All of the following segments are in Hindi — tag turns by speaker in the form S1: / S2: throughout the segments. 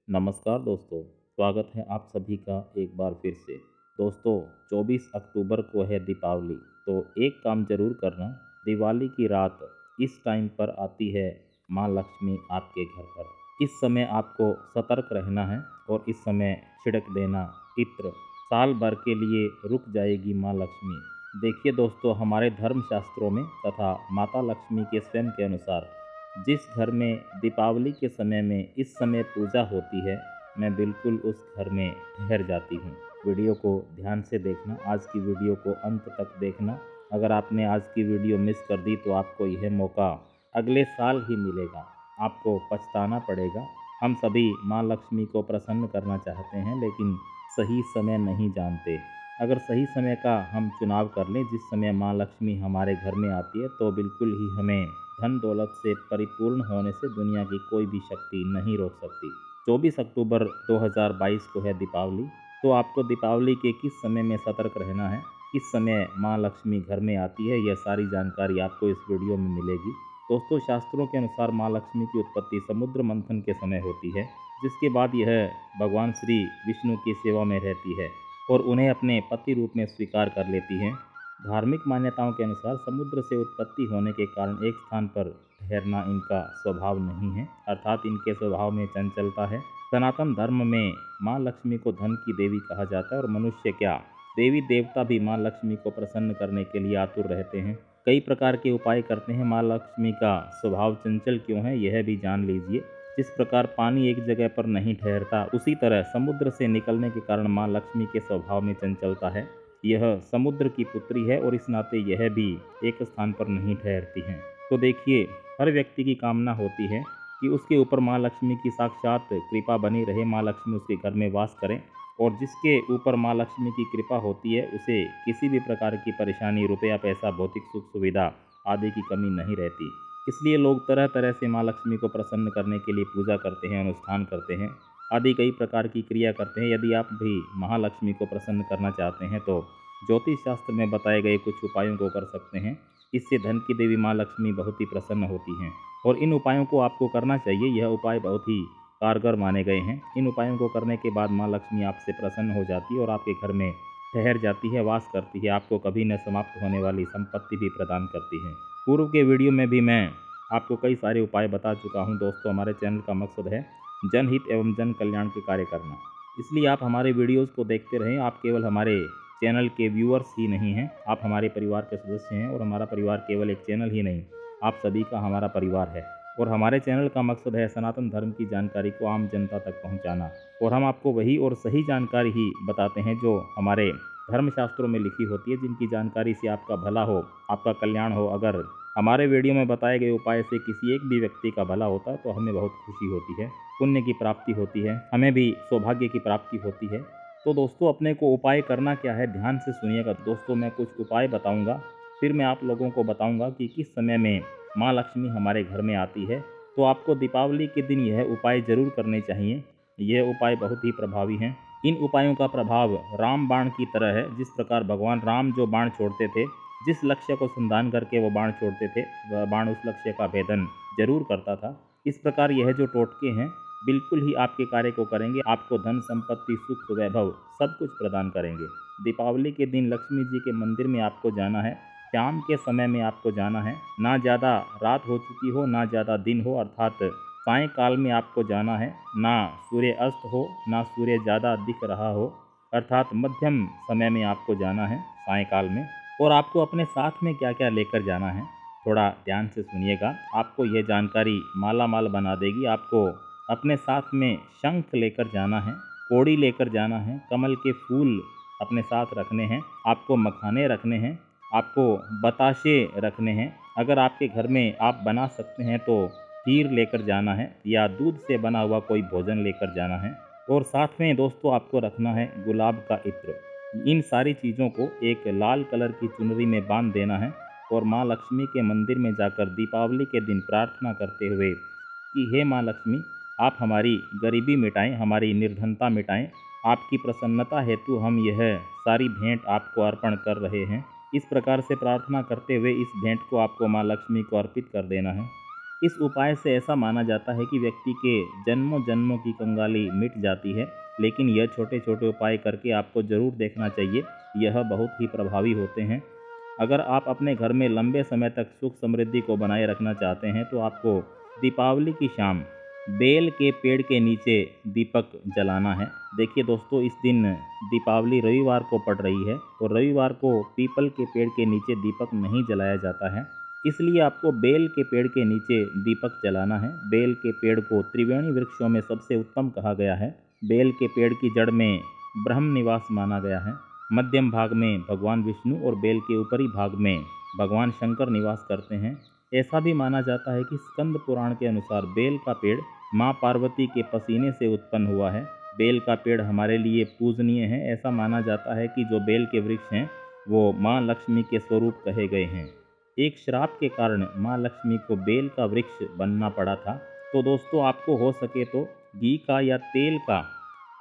S1: नमस्कार दोस्तों, स्वागत है आप सभी का एक बार फिर से। दोस्तों, 24 अक्टूबर को है दीपावली, तो एक काम ज़रूर करना। दिवाली की रात इस टाइम पर आती है माँ लक्ष्मी आपके घर पर। इस समय आपको सतर्क रहना है और इस समय छिड़क देना इत्र। साल भर के लिए रुक जाएगी माँ लक्ष्मी। देखिए दोस्तों, हमारे धर्मशास्त्रों में तथा माता लक्ष्मी के स्वयं के अनुसार जिस घर में दीपावली के समय में इस समय पूजा होती है, मैं बिल्कुल उस घर में ठहर जाती हूँ। वीडियो को ध्यान से देखना, आज की वीडियो को अंत तक देखना। अगर आपने आज की वीडियो मिस कर दी तो आपको यह मौका अगले साल ही मिलेगा, आपको पछताना पड़ेगा। हम सभी माँ लक्ष्मी को प्रसन्न करना चाहते हैं, लेकिन सही समय नहीं जानते। अगर सही समय का हम चुनाव कर लें, जिस समय माँ लक्ष्मी हमारे घर में आती है, तो बिल्कुल ही हमें धन दौलत से परिपूर्ण होने से दुनिया की कोई भी शक्ति नहीं रोक सकती। 24 अक्टूबर 2022 को है दीपावली, तो आपको दीपावली के किस समय में सतर्क रहना है, किस समय माँ लक्ष्मी घर में आती है, यह सारी जानकारी आपको इस वीडियो में मिलेगी। दोस्तों, शास्त्रों के अनुसार माँ लक्ष्मी की उत्पत्ति समुद्र मंथन के समय होती है, जिसके बाद यह भगवान श्री विष्णु की सेवा में रहती है और उन्हें अपने पति रूप में स्वीकार कर लेती हैं। धार्मिक मान्यताओं के अनुसार समुद्र से उत्पत्ति होने के कारण एक स्थान पर ठहरना इनका स्वभाव नहीं है, अर्थात इनके स्वभाव में चंचलता है। सनातन धर्म में माँ लक्ष्मी को धन की देवी कहा जाता है और मनुष्य क्या, देवी देवता भी माँ लक्ष्मी को प्रसन्न करने के लिए आतुर रहते हैं, कई प्रकार के उपाय करते हैं। माँ लक्ष्मी का स्वभाव चंचल क्यों है, यह भी जान लीजिए। जिस प्रकार पानी एक जगह पर नहीं ठहरता, उसी तरह समुद्र से निकलने के कारण माँ लक्ष्मी के स्वभाव में चंचलता है। यह समुद्र की पुत्री है और इस नाते यह भी एक स्थान पर नहीं ठहरती हैं। तो देखिए, हर व्यक्ति की कामना होती है कि उसके ऊपर माँ लक्ष्मी की साक्षात कृपा बनी रहे, माँ लक्ष्मी उसके घर में वास करें। और जिसके ऊपर माँ लक्ष्मी की कृपा होती है, उसे किसी भी प्रकार की परेशानी, रुपया पैसा, भौतिक सुख सुविधा आदि की कमी नहीं रहती। इसलिए लोग तरह तरह से माँ लक्ष्मी को प्रसन्न करने के लिए पूजा करते हैं, अनुष्ठान करते हैं, आदि कई प्रकार की क्रिया करते हैं। यदि आप भी महालक्ष्मी को प्रसन्न करना चाहते हैं तो ज्योतिष शास्त्र में बताए गए कुछ उपायों को कर सकते हैं। इससे धन की देवी माँ लक्ष्मी बहुत ही प्रसन्न होती हैं और इन उपायों को आपको करना चाहिए। यह उपाय बहुत ही कारगर माने गए हैं। इन उपायों को करने के बाद माँ लक्ष्मी आपसे प्रसन्न हो जाती है और आपके घर में ठहर जाती है, वास करती है, आपको कभी न समाप्त होने वाली संपत्ति भी प्रदान करती है। पूर्व के वीडियो में भी मैं आपको कई सारे उपाय बता चुका हूं। दोस्तों, हमारे चैनल का मकसद है जनहित एवं जन कल्याण के कार्य करना, इसलिए आप हमारे वीडियोस को देखते रहें। आप केवल हमारे चैनल के व्यूअर्स ही नहीं हैं, आप हमारे परिवार के सदस्य हैं और हमारा परिवार केवल एक चैनल ही नहीं, आप सभी का हमारा परिवार है। और हमारे चैनल का मकसद है सनातन धर्म की जानकारी को आम जनता तक पहुंचाना, और हम आपको वही और सही जानकारी ही बताते हैं जो हमारे धर्मशास्त्रों में लिखी होती है, जिनकी जानकारी से आपका भला हो, आपका कल्याण हो। अगर हमारे वीडियो में बताए गए उपाय से किसी एक भी व्यक्ति का भला होता है तो हमें बहुत खुशी होती है, पुण्य की प्राप्ति होती है, हमें भी सौभाग्य की प्राप्ति होती है। तो दोस्तों, अपने को उपाय करना क्या है, ध्यान से सुनिएगा। दोस्तों, मैं कुछ उपाय बताऊंगा, फिर मैं आप लोगों को बताऊंगा कि किस समय में माँ लक्ष्मी हमारे घर में आती है। तो आपको दीपावली के दिन यह उपाय जरूर करने चाहिए। यह उपाय बहुत ही प्रभावी हैं। इन उपायों का प्रभाव राम बाण की तरह है। जिस प्रकार भगवान राम जो बाण छोड़ते थे, जिस लक्ष्य को संधान करके वो बाण छोड़ते थे, वह बाण उस लक्ष्य का भेदन जरूर करता था। इस प्रकार यह जो टोटके हैं बिल्कुल ही आपके कार्य को करेंगे, आपको धन संपत्ति सुख वैभव सब कुछ प्रदान करेंगे। दीपावली के दिन लक्ष्मी जी के मंदिर में आपको जाना है, शाम के समय में आपको जाना है। ना ज़्यादा रात हो चुकी हो, ना ज़्यादा दिन हो, अर्थात सायंकाल में आपको जाना है। ना सूर्य अस्त हो, ना सूर्य ज़्यादा दिख रहा हो, अर्थात मध्यम समय में आपको जाना है, सायंकाल में। और आपको अपने साथ में क्या क्या लेकर जाना है, थोड़ा ध्यान से सुनिएगा, आपको यह जानकारी माला माल बना देगी। आपको अपने साथ में शंख लेकर जाना है, कोड़ी लेकर जाना है, कमल के फूल अपने साथ रखने हैं, आपको मखाने रखने हैं, आपको बताशे रखने हैं। अगर आपके घर में आप बना सकते हैं तो खीर लेकर जाना है या दूध से बना हुआ कोई भोजन लेकर जाना है। और साथ में दोस्तों आपको रखना है गुलाब का इत्र। इन सारी चीज़ों को एक लाल कलर की चुनरी में बांध देना है और माँ लक्ष्मी के मंदिर में जाकर दीपावली के दिन प्रार्थना करते हुए कि हे माँ लक्ष्मी, आप हमारी गरीबी मिटाएं, हमारी निर्धनता मिटाएं, आपकी प्रसन्नता हेतु हम यह सारी भेंट आपको अर्पण कर रहे हैं। इस प्रकार से प्रार्थना करते हुए इस भेंट को आपको माँ लक्ष्मी को अर्पित कर देना है। इस उपाय से ऐसा माना जाता है कि व्यक्ति के जन्मों जन्मों की कंगाली मिट जाती है। लेकिन यह छोटे छोटे उपाय करके आपको ज़रूर देखना चाहिए, यह बहुत ही प्रभावी होते हैं। अगर आप अपने घर में लंबे समय तक सुख समृद्धि को बनाए रखना चाहते हैं तो आपको दीपावली की शाम बेल के पेड़ के नीचे दीपक जलाना है। देखिए दोस्तों, इस दिन दीपावली रविवार को पड़ रही है, तो रविवार को पीपल के पेड़ के नीचे दीपक नहीं जलाया जाता है, इसलिए आपको बेल के पेड़ के नीचे दीपक जलाना है। बेल के पेड़ को त्रिवेणी वृक्षों में सबसे उत्तम कहा गया है। बेल के पेड़ की जड़ में ब्रह्म निवास माना गया है। मध्यम भाग में भगवान विष्णु और बेल के ऊपरी भाग में भगवान शंकर निवास करते हैं। ऐसा भी माना जाता है कि स्कंद पुराण के अनुसार बेल का पेड़ माँ पार्वती के पसीने से उत्पन्न हुआ है। बेल का पेड़ हमारे लिए पूजनीय है। ऐसा माना जाता है कि जो बेल के वृक्ष हैं वो माँ लक्ष्मी के स्वरूप कहे गए हैं। एक श्राप के कारण माँ लक्ष्मी को बेल का वृक्ष बनना पड़ा था। तो दोस्तों, आपको हो सके तो घी का या तेल का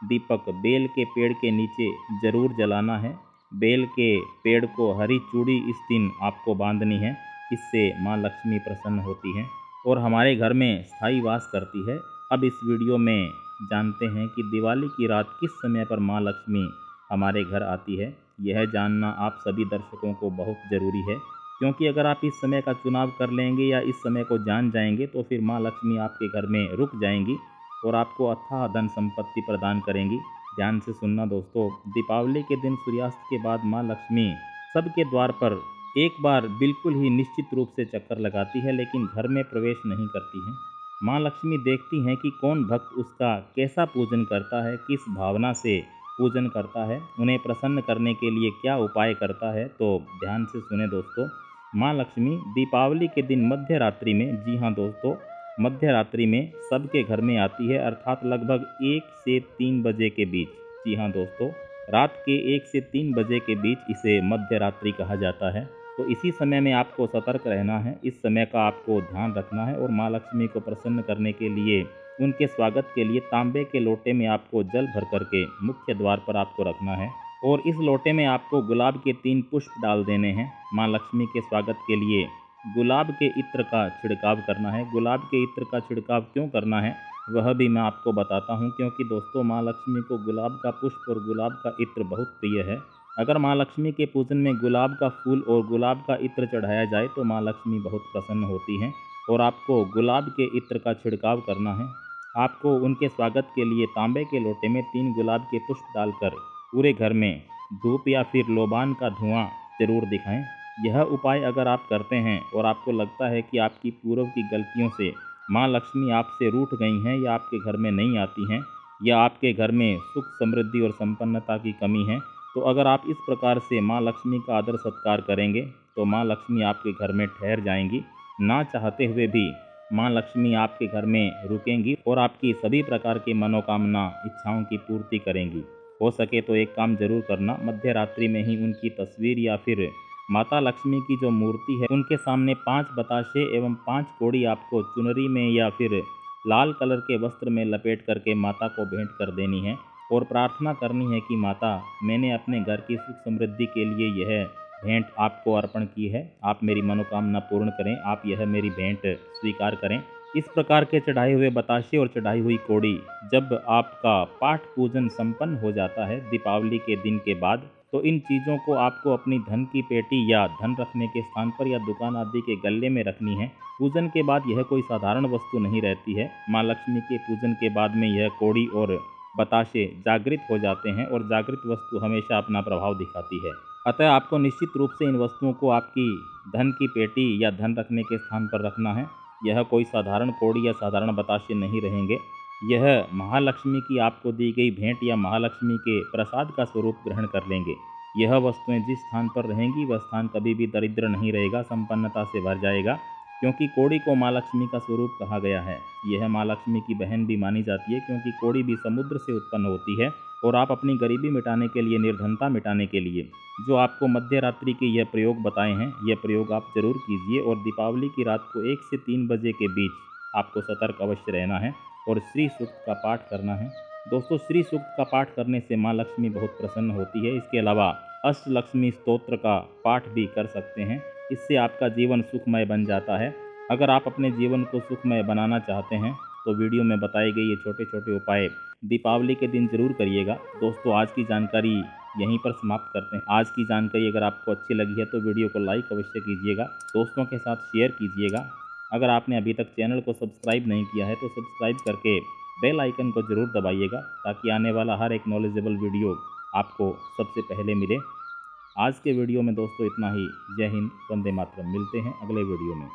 S1: दीपक बेल के पेड़ के नीचे जरूर जलाना है। बेल के पेड़ को हरी चूड़ी इस दिन आपको बांधनी है, इससे माँ लक्ष्मी प्रसन्न होती हैं और हमारे घर में स्थायी वास करती है। अब इस वीडियो में जानते हैं कि दिवाली की रात किस समय पर माँ लक्ष्मी हमारे घर आती है। यह जानना आप सभी दर्शकों को बहुत ज़रूरी है, क्योंकि अगर आप इस समय का चुनाव कर लेंगे या इस समय को जान जाएंगे तो फिर माँ लक्ष्मी आपके घर में रुक जाएंगी और आपको अथाह धन संपत्ति प्रदान करेंगी। ध्यान से सुनना दोस्तों, दीपावली के दिन सूर्यास्त के बाद माँ लक्ष्मी सबके द्वार पर एक बार बिल्कुल ही निश्चित रूप से चक्कर लगाती है, लेकिन घर में प्रवेश नहीं करती हैं। माँ लक्ष्मी देखती हैं कि कौन भक्त उसका कैसा पूजन करता है, किस भावना से पूजन करता है, उन्हें प्रसन्न करने के लिए क्या उपाय करता है। तो ध्यान से सुने दोस्तों, माँ लक्ष्मी दीपावली के दिन मध्य रात्रि में, जी हाँ दोस्तों, मध्य रात्रि में सबके घर में आती है, अर्थात लगभग 1 से 3 बजे के बीच। जी हाँ दोस्तों, रात के 1 से 3 बजे के बीच इसे मध्य रात्रि कहा जाता है। तो इसी समय में आपको सतर्क रहना है, इस समय का आपको ध्यान रखना है और माँ लक्ष्मी को प्रसन्न करने के लिए, उनके स्वागत के लिए तांबे के लोटे में आपको जल भर करके मुख्य द्वार पर आपको रखना है और इस लोटे में आपको गुलाब के 3 पुष्प डाल देने हैं। माँ लक्ष्मी के स्वागत के लिए गुलाब के इत्र का छिड़काव करना है। गुलाब के इत्र का छिड़काव क्यों करना है वह भी मैं आपको बताता हूँ, क्योंकि दोस्तों माँ लक्ष्मी को गुलाब का पुष्प और गुलाब का इत्र बहुत प्रिय है। अगर माँ लक्ष्मी के पूजन में गुलाब का फूल और गुलाब का इत्र चढ़ाया जाए तो माँ लक्ष्मी बहुत प्रसन्न होती हैं और आपको गुलाब के इत्र का छिड़काव करना है। आपको उनके स्वागत के लिए तांबे के लोटे में 3 गुलाब के पुष्प डालकर पूरे घर में धूप या फिर लोबान का धुआं जरूर दिखाएं। यह उपाय अगर आप करते हैं और आपको लगता है कि आपकी पूर्व की गलतियों से माँ लक्ष्मी आपसे रूठ गई हैं या आपके घर में नहीं आती हैं या आपके घर में सुख समृद्धि और संपन्नता की कमी है, तो अगर आप इस प्रकार से माँ लक्ष्मी का आदर सत्कार करेंगे तो माँ लक्ष्मी आपके घर में ठहर जाएंगी। ना चाहते हुए भी माँ लक्ष्मी आपके घर में रुकेंगी और आपकी सभी प्रकार की मनोकामना इच्छाओं की पूर्ति करेंगी। हो सके तो एक काम जरूर करना, मध्य रात्रि में ही उनकी तस्वीर या फिर माता लक्ष्मी की जो मूर्ति है उनके सामने 5 बताशे एवं 5 कोड़ी आपको चुनरी में या फिर लाल कलर के वस्त्र में लपेट करके माता को भेंट कर देनी है और प्रार्थना करनी है कि माता, मैंने अपने घर की सुख समृद्धि के लिए यह भेंट आपको अर्पण की है, आप मेरी मनोकामना पूर्ण करें, आप यह मेरी भेंट स्वीकार करें। इस प्रकार के चढ़ाए हुए बताशे और चढ़ाई हुई कोड़ी जब आपका पाठ पूजन संपन्न हो जाता है दीपावली के दिन के बाद, तो इन चीज़ों को आपको अपनी धन की पेटी या धन रखने के स्थान पर या दुकान आदि के गल्ले में रखनी है। पूजन के बाद यह कोई साधारण वस्तु नहीं रहती है। माँ लक्ष्मी के पूजन के बाद में यह कोड़ी और बताशे जागृत हो जाते हैं और जागृत वस्तु हमेशा अपना प्रभाव दिखाती है। अतः आपको निश्चित रूप से इन वस्तुओं को आपकी धन की पेटी या धन रखने के स्थान पर रखना है। यह कोई साधारण कोड़ी या साधारण बताशे नहीं रहेंगे। यह महालक्ष्मी की आपको दी गई भेंट या महालक्ष्मी के प्रसाद का स्वरूप ग्रहण कर लेंगे। यह वस्तुएं जिस स्थान पर रहेंगी वह स्थान कभी भी दरिद्र नहीं रहेगा, संपन्नता से भर जाएगा, क्योंकि कोड़ी को माँ लक्ष्मी का स्वरूप कहा गया है। यह माँ लक्ष्मी की बहन भी मानी जाती है, क्योंकि कोड़ी भी समुद्र से उत्पन्न होती है। और आप अपनी गरीबी मिटाने के लिए, निर्धनता मिटाने के लिए जो आपको मध्य रात्रि के यह प्रयोग बताए हैं, यह प्रयोग आप जरूर कीजिए और दीपावली की रात को 1 से 3 बजे के बीच आपको सतर्क अवश्य रहना है और श्री सूक्त का पाठ करना है। दोस्तों, श्री सूक्त का पाठ करने से माँ लक्ष्मी बहुत प्रसन्न होती है। इसके अलावा अष्टलक्ष्मी स्तोत्र का पाठ भी कर सकते हैं, इससे आपका जीवन सुखमय बन जाता है। अगर आप अपने जीवन को सुखमय बनाना चाहते हैं तो वीडियो में बताए गए ये छोटे छोटे उपाय दीपावली के दिन ज़रूर करिएगा। दोस्तों, आज की जानकारी यहीं पर समाप्त करते हैं। आज की जानकारी अगर आपको अच्छी लगी है तो वीडियो को लाइक अवश्य कीजिएगा, दोस्तों के साथ शेयर कीजिएगा। अगर आपने अभी तक चैनल को सब्सक्राइब नहीं किया है तो सब्सक्राइब करके बेल आइकन को ज़रूर दबाइएगा, ताकि आने वाला हर एक नॉलेजेबल वीडियो आपको सबसे पहले मिले। आज के वीडियो में दोस्तों इतना ही। जय हिंद, वंदे मातरम। मिलते हैं अगले वीडियो में।